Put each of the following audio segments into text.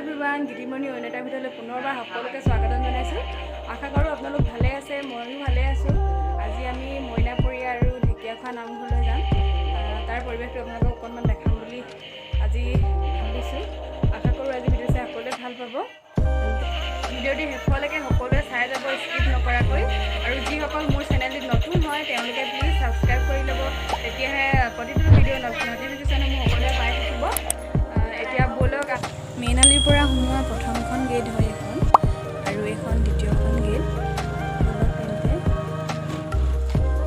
Everyone গিটিমনি অন্য এটা ভিডিঅ'লৈ পুনৰবাৰ সকলোকে স্বাগতম জনাইছোঁ। আশা কৰোঁ আপোনালোক ভালে আছে, ময়ো ভালে আছোঁ। আজি আমি মইনাপুৰী আৰু ঢেকীয়াখোৱা নামঘৰলৈ যাম। তাৰ পৰিৱেশটো আপোনালোকক অকণমান দেখাম বুলি আজি ভাবিছোঁ। আশা কৰোঁ আজি ভিডিঅ' চাই সকলোৱে ভাল পাব। ভিডিঅ'টি শেষলৈকে সকলোৱে চাই যাব, স্কিপ নকৰাকৈ। আৰু যিসকল মোৰ চেনেলটিত নতুন হয় তেওঁলোকে প্লিজ ছাবস্ক্ৰাইব কৰি ল'ব, তেতিয়াহে প্ৰতিটো ভিডিঅ' নটিফিকেশ্যন সকলোৱে পাই থাকিব। এতিয়া ব'লক, মেইন আলিৰ পৰা সোমোৱা প্ৰথমখন গেট হয় এখন, আৰু এইখন দ্বিতীয়খন গেট। ব'লক তেন্তে।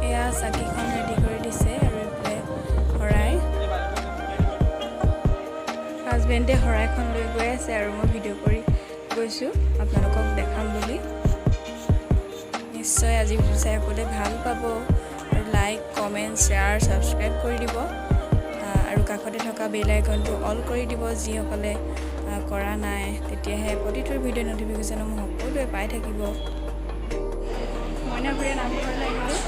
এয়া চাকিখন ৰেডি কৰি দিছে, আৰু এইফালে শৰাই। হাজবেণ্ডে শৰাইখন লৈ গৈ আছে, আৰু মই ভিডিঅ' কৰি গৈছোঁ আপোনালোকক দেখাম বুলি। নিশ্চয় আজি ভিডিঅ' চাই সকলোৱে ভাল পাব, আৰু লাইক, কমেণ্ট, শ্বেয়াৰ, ছাবস্ক্ৰাইব কৰি দিব, আৰু কাষতে থকা বেল আইকনটো অল কৰি দিব যিসকলে কৰা নাই, তেতিয়াহে প্ৰতিটো ভিডিঅ' নটিফিকেশ্যনসমূহ সকলোৱে পাই থাকিব। মইনাপুৰীয়া নামঘৰলৈ আহিলোঁ।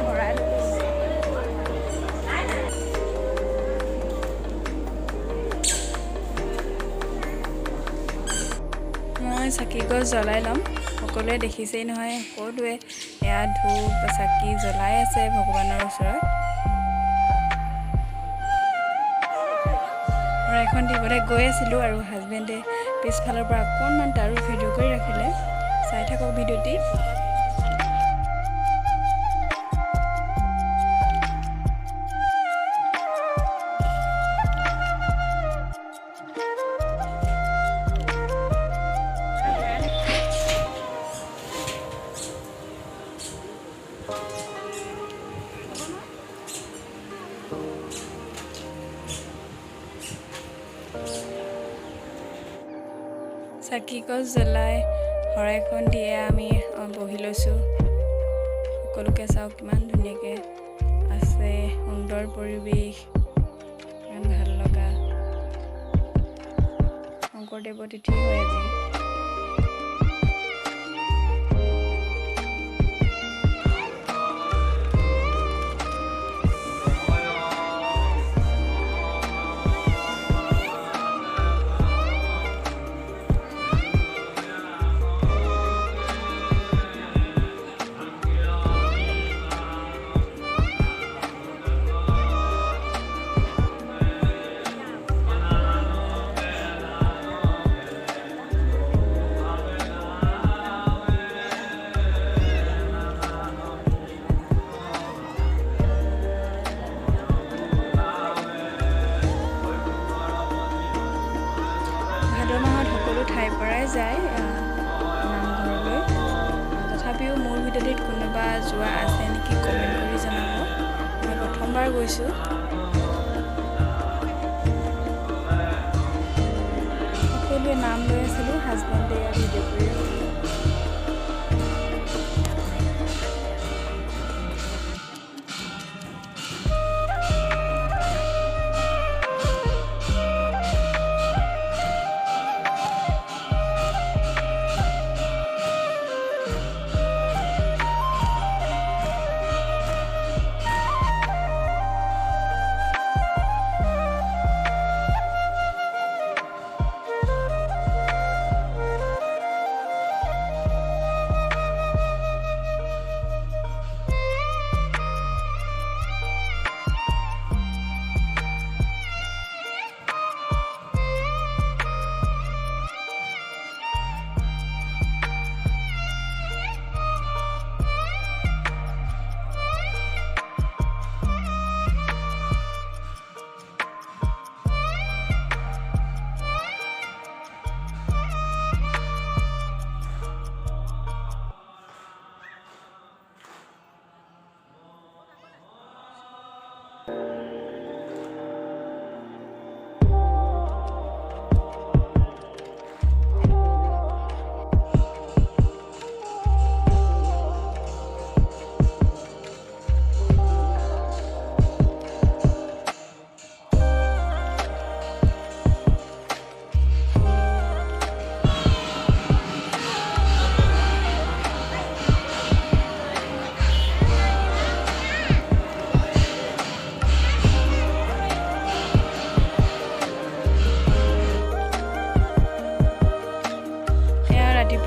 শৰাই মই চাকি গছ জ্বলাই ল'ম। সকলোৱে দেখিছেই নহয়, সকলোৱে এয়া ধূপ চাকি জ্বলাই আছে ভগৱানৰ ওচৰত। শৰাইখন দিবলৈ গৈ আছিলোঁ, আৰু হাজবেণ্ডে পিছফালৰ পৰা অকণমান তাৰো ভিডিঅ' কৰি ৰাখিলে। চাই থাকক ভিডিঅ'টি। চাকি গছ জ্বলাই শৰাইখন দিয়ে আমি বহি লৈছোঁ। সকলোকে চাওক কিমান ধুনীয়াকৈ আছে, সুন্দৰ পৰিৱেশ, ইমান ভাল লগা। শংকৰদেৱৰ তিথি হয় আজি। ভাদ মাহত সকলো ঠাইৰ পৰাই যায় নামঘৰলৈ। তথাপিও মোৰ ভিডিঅ'টিত কোনোবা যোৱা আছে নেকি কমেণ্ট কৰি জনাব। মই প্ৰথমবাৰ গৈছোঁ। সকলোৱে নাম লৈ আছিলোঁ, হাজবেণ্ডে ভিডিঅ' কৰি ৰাখিলে।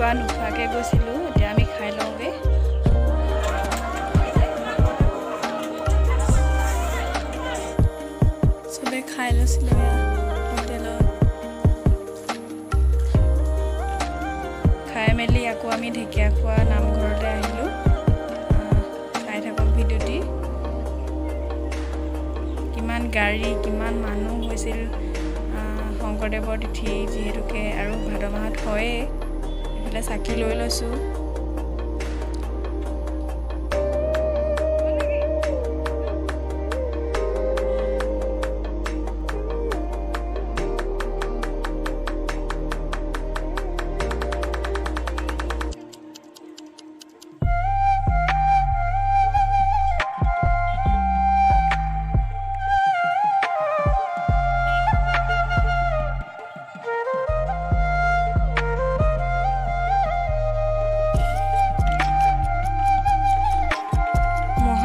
খোৱা নোখোৱাকৈ গৈছিলোঁ এতিয়া আমি খাই লওঁগৈ চবে খাই লৈছিলোঁ হোটেলত খাই মেলি আকৌ আমি ঢেকীয়াখোৱা নামঘৰলৈ আহিলোঁ চাই থাকক ভিডিঅ'টি কিমান গাড়ী কিমান মানুহ হৈছিল শংকৰদেৱৰ তিথি যিহেতুকে আৰু ভাদ মাহত হয়েই এইফালে চাকি লৈ লৈছোঁ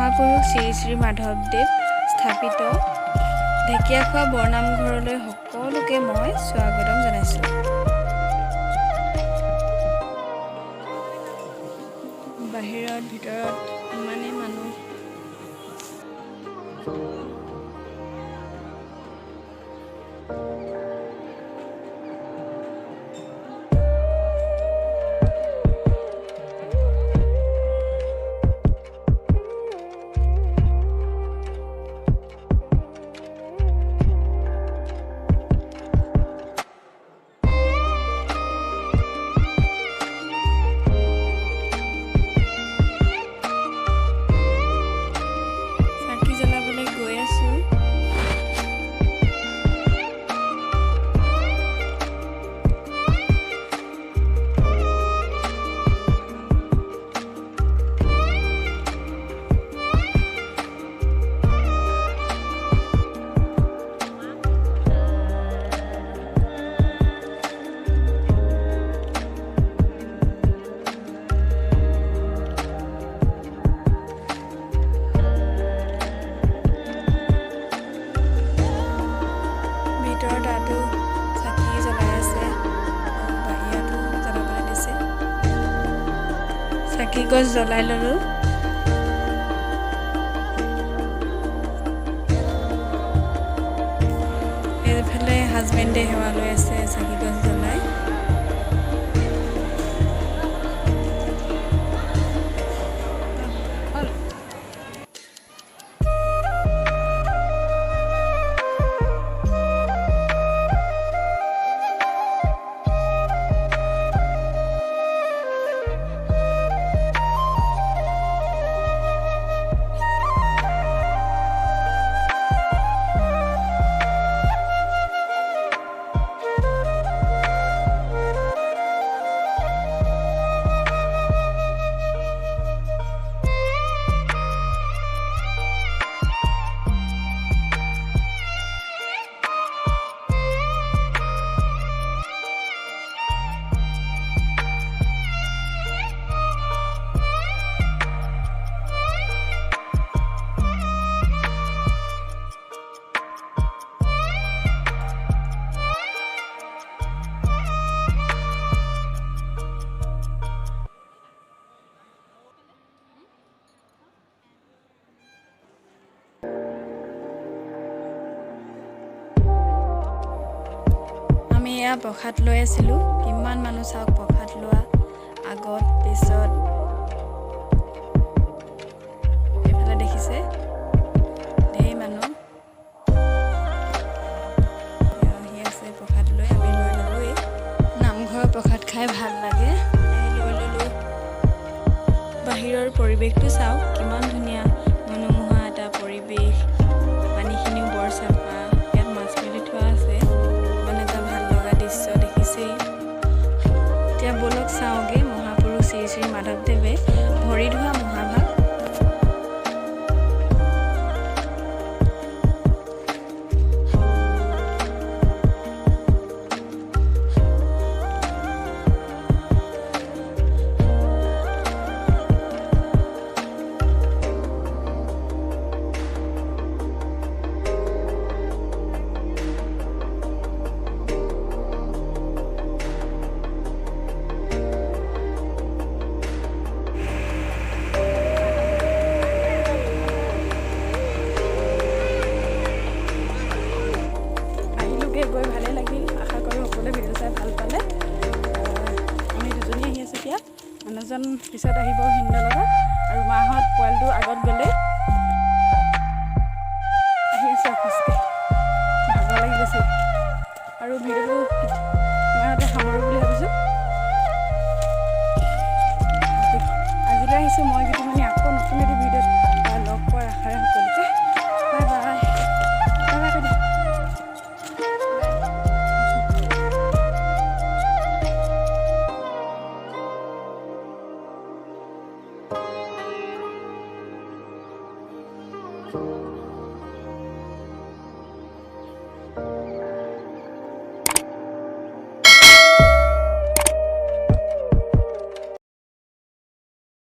মহাপুৰুষ শ্ৰী শ্ৰী মাধৱদেৱ স্থাপিত ঢেকীয়াখোৱা বৰনামঘৰলৈ সকলোকে মই স্বাগতম জনাইছোঁ বাহিৰত ভিতৰত ইমানেই মানুহ চাকি গছ জ্বলাই ল'লোঁ এইফালে হাজবেণ্ডে সেৱা লৈ আছে চাকি গছ জ্বলাই এয়া প্ৰসাদ লৈ আছিলোঁ কিমান মানুহ চাওক প্ৰসাদ লোৱা আগত পিছত এইফালে দেখিছে ঢেৰ মানুহ আহি আছে প্ৰসাদ লৈ আমি লৈ ল'লোৱেই নামঘৰৰ প্ৰসাদ খাই ভাল লাগে লৈ ল'লোঁ বাহিৰৰ পৰিৱেশটো চাওক কিমান ধুনীয়া মনোমোহা এটা পৰিৱেশ পানীখিনিও বৰ চাফা ইয়াত মাছ মেলি থোৱা আছে এতিয়া বলক চাওঁগে মহাপুৰুষ শ্ৰী শ্ৰী মাধৱদেৱে ভৰি ধোৱা মহাভাগ যাম।